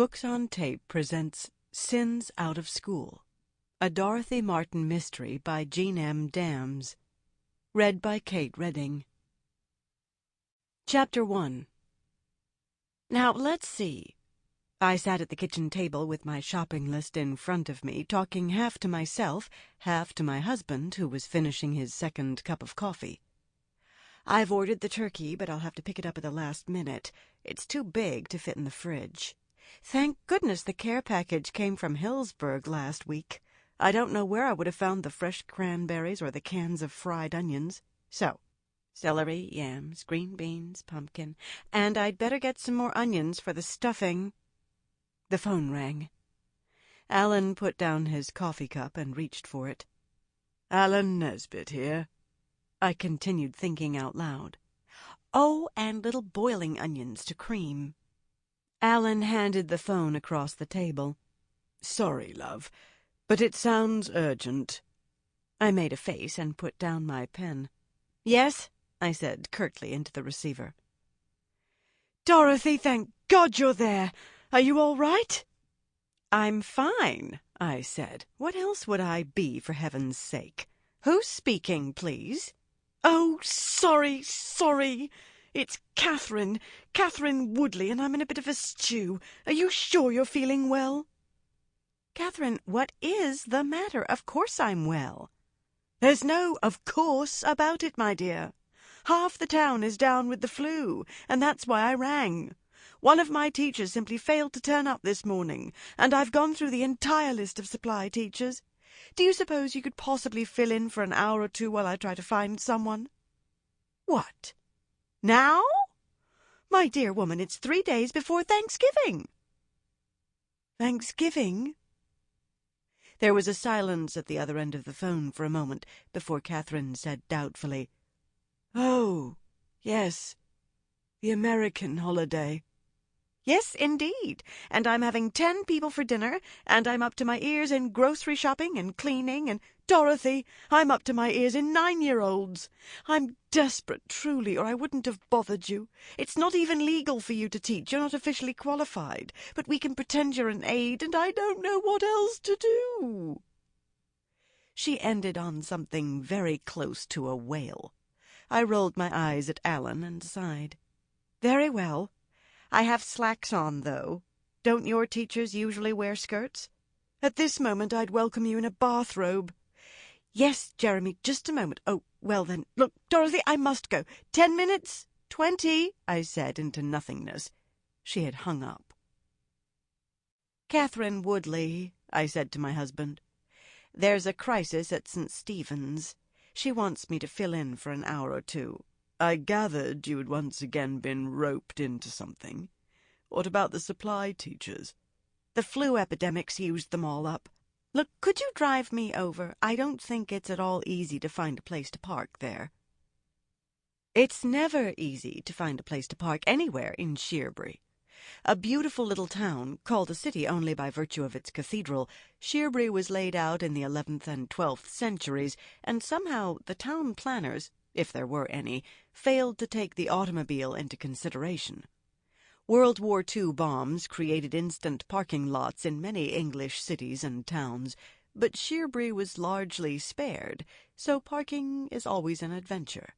Books on Tape presents Sins Out of School, a Dorothy Martin mystery by Jeanne M. Dams. Read by Kate Redding. Chapter 1. Now, let's see. I sat at the kitchen table with my shopping list in front of me, talking half to myself, half to my husband, who was finishing his second cup of coffee. I've ordered the turkey, but I'll have to pick it up at the last minute. It's too big to fit in the fridge. Thank goodness the care package came from Hillsburg last week. I don't know where I would have found the fresh cranberries or the cans of fried onions. So, celery, yams, green beans, pumpkin, and I'd better get some more onions for the stuffing. The phone rang. Alan put down his coffee cup and reached for it. Alan Nesbit here. I continued thinking out loud. Oh, and little boiling onions to cream. Alan handed the phone across the table. Sorry, love, but it sounds urgent. I made a face and put down my pen. Yes, I said curtly into the receiver. Dorothy, thank God you're there. Are you all right? I'm fine, I said. What else would I be, for heaven's sake? Who's speaking, please? Oh, sorry. It's Catherine Woodley, and I'm in a bit of a stew. Are you sure you're feeling well? Catherine, what is the matter? Of course I'm well. There's no of course about it, my dear. Half the town is down with the flu, and that's why I rang. One of my teachers simply failed to turn up this morning, and I've gone through the entire list of supply teachers. Do you suppose you could possibly fill in for an hour or two while I try to find someone? What? Now? My dear woman, it's 3 days before Thanksgiving. Thanksgiving? There was a silence at the other end of the phone for a moment before Catherine said doubtfully, Oh, yes, the American holiday. Yes, indeed, and I'm having 10 people for dinner, and I'm up to my ears in grocery shopping and cleaning, and Dorothy, I'm up to my ears in 9-year-olds. I'm desperate, truly, or I wouldn't have bothered you. It's not even legal for you to teach. You're not officially qualified, but we can pretend you're an aide, and I don't know what else to do. She ended on something very close to a wail. I rolled my eyes at Alan and sighed. Very well. I have slacks on, though. Don't your teachers usually wear skirts? At this moment, I'd welcome you in a bathrobe. Yes, Jeremy, just a moment. Oh, well then, look, Dorothy, I must go. 10 minutes? 20, I said into nothingness. She had hung up. Catherine Woodley, I said to my husband. There's a crisis at St. Stephen's. She wants me to fill in for an hour or two. I gathered you had once again been roped into something. What about the supply teachers? The flu epidemic's used them all up. Look, could you drive me over? I don't think it's at all easy to find a place to park there. It's never easy to find a place to park anywhere in Sheerbury. A beautiful little town, called a city only by virtue of its cathedral, Sheerbury was laid out in the 11th and 12th centuries, and somehow the town planners, if there were any, failed to take the automobile into consideration. World War II bombs created instant parking lots in many English cities and towns, but Sheerbury was largely spared, so parking is always an adventure.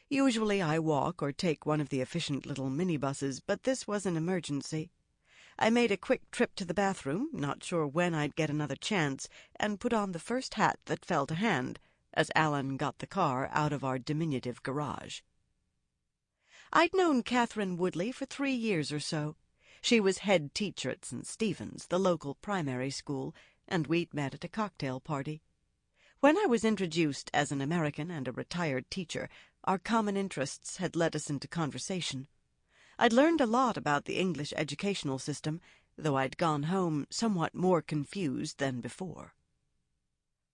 Usually I walk or take one of the efficient little minibuses, but this was an emergency. I made a quick trip to the bathroom, not sure when I'd get another chance, and put on the first hat that fell to hand, as Alan got the car out of our diminutive garage. I'd known Catherine Woodley for 3 years or so. She was head teacher at St. Stephen's, the local primary school, and we'd met at a cocktail party. When I was introduced as an American and a retired teacher, our common interests had led us into conversation. I'd learned a lot about the English educational system, though I'd gone home somewhat more confused than before.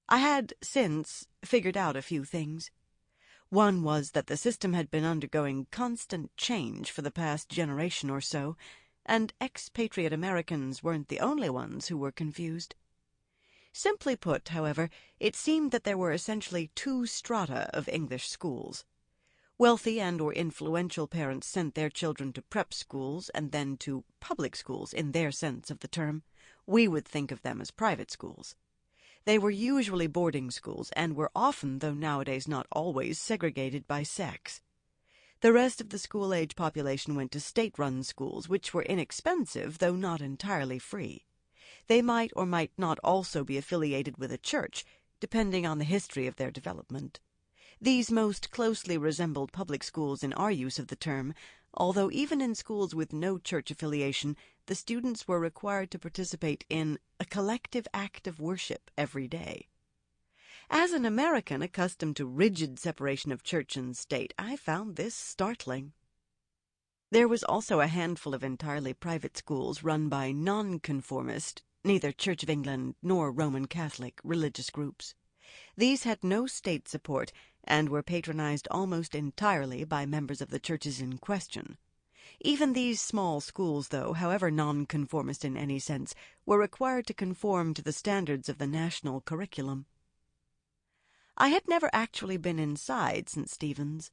I had, since, figured out a few things. One was that the system had been undergoing constant change for the past generation or so, and expatriate Americans weren't the only ones who were confused. Simply put, however, it seemed that there were essentially 2 strata of English schools. Wealthy and or influential parents sent their children to prep schools and then to public schools in their sense of the term. We would think of them as private schools. They were usually boarding schools and were often, though nowadays not always, segregated by sex. The rest of the school-age population went to state-run schools, which were inexpensive, though not entirely free. They might or might not also be affiliated with a church, depending on the history of their development. These most closely resembled public schools in our use of the term, although even in schools with no church affiliation, the students were required to participate in a collective act of worship every day. As an American accustomed to rigid separation of church and state, I found this startling. There was also a handful of entirely private schools run by nonconformist, neither Church of England nor Roman Catholic religious groups. These had no state support and were patronized almost entirely by members of the churches in question. Even these small schools, though, however nonconformist in any sense, were required to conform to the standards of the national curriculum. I had never actually been inside St. Stephen's.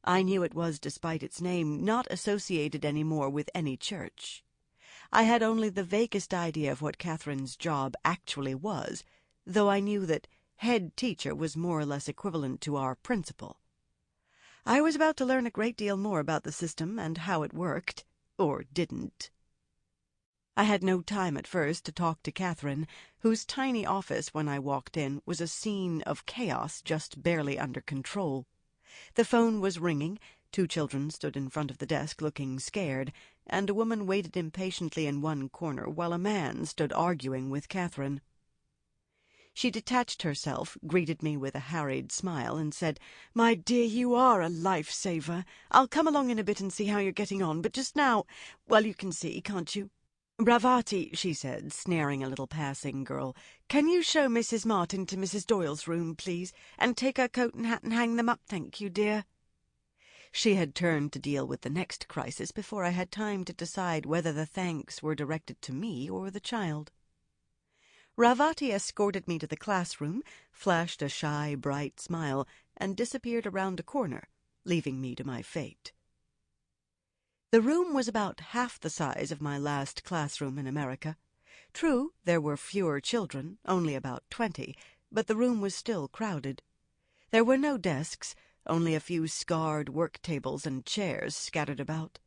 I knew it was, despite its name, not associated any more with any church. I had only the vaguest idea of what Catherine's job actually was, though I knew that head teacher was more or less equivalent to our principal. I was about to learn a great deal more about the system and how it worked, or didn't. I had no time at first to talk to Catherine, whose tiny office when I walked in was a scene of chaos just barely under control. The phone was ringing, 2 children stood in front of the desk looking scared, and a woman waited impatiently in one corner while a man stood arguing with Catherine. She detached herself, greeted me with a harried smile, and said, "My dear, you are a life-saver. I'll come along in a bit and see how you're getting on, but just now, well, you can see, can't you?" "Bravati," she said, snaring a little passing girl, "can you show Mrs. Martin to Mrs. Doyle's room, please, and take her coat and hat and hang them up, thank you, dear?" She had turned to deal with the next crisis before I had time to decide whether the thanks were directed to me or the child. Ravati escorted me to the classroom, flashed a shy, bright smile, and disappeared around a corner, leaving me to my fate. The room was about half the size of my last classroom in America. True, there were fewer children, only about 20, but the room was still crowded. There were no desks, only a few scarred work tables and chairs scattered about.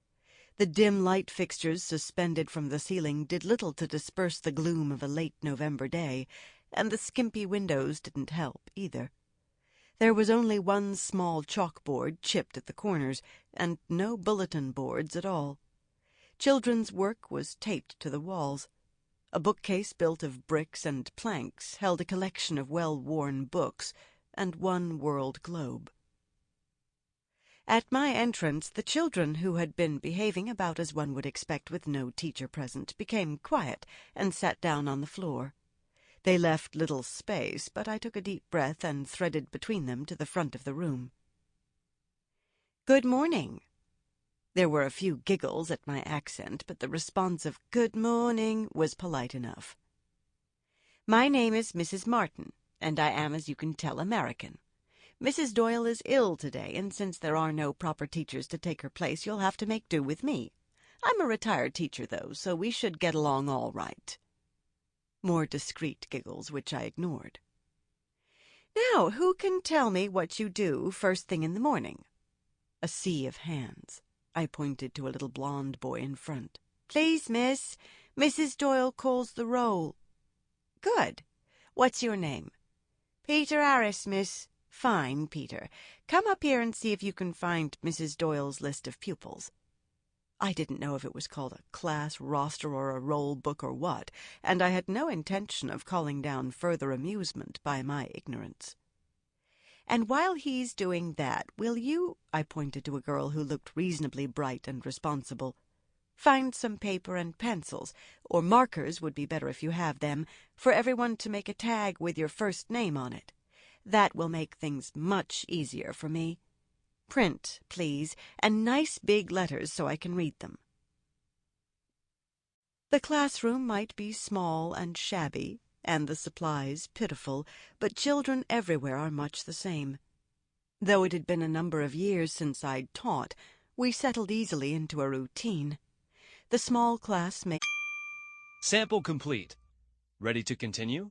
The dim light fixtures suspended from the ceiling did little to disperse the gloom of a late November day, and the skimpy windows didn't help either. There was only one small chalkboard chipped at the corners, and no bulletin boards at all. Children's work was taped to the walls. A bookcase built of bricks and planks held a collection of well-worn books and one world globe. At my entrance, the children, who had been behaving about as one would expect with no teacher present, became quiet and sat down on the floor. They left little space, but I took a deep breath and threaded between them to the front of the room. "Good morning." There were a few giggles at my accent, but the responsive "good morning" was polite enough. "My name is Mrs. Martin, and I am, as you can tell, American. Mrs. Doyle is ill today, and since there are no proper teachers to take her place, you'll have to make do with me. I'm a retired teacher, though, so we should get along all right." More discreet giggles, which I ignored. "Now, who can tell me what you do first thing in the morning?" A sea of hands. I pointed to a little blond boy in front. "Please, miss. Mrs. Doyle calls the roll." "Good. What's your name?" "Peter Harris, miss." "Fine, Peter. Come up here and see if you can find Mrs. Doyle's list of pupils." I didn't know if it was called a class roster or a roll book or what, and I had no intention of calling down further amusement by my ignorance. "And while he's doing that, will you," I pointed to a girl who looked reasonably bright and responsible, "find some paper and pencils, or markers would be better if you have them, for everyone to make a tag with your first name on it. That will make things much easier for me. Print, please, and nice big letters so I can read them." The classroom might be small and shabby, and the supplies pitiful, but children everywhere are much the same. Though it had been a number of years since I'd taught, we settled easily into a routine. The small class made... Sample complete. Ready to continue?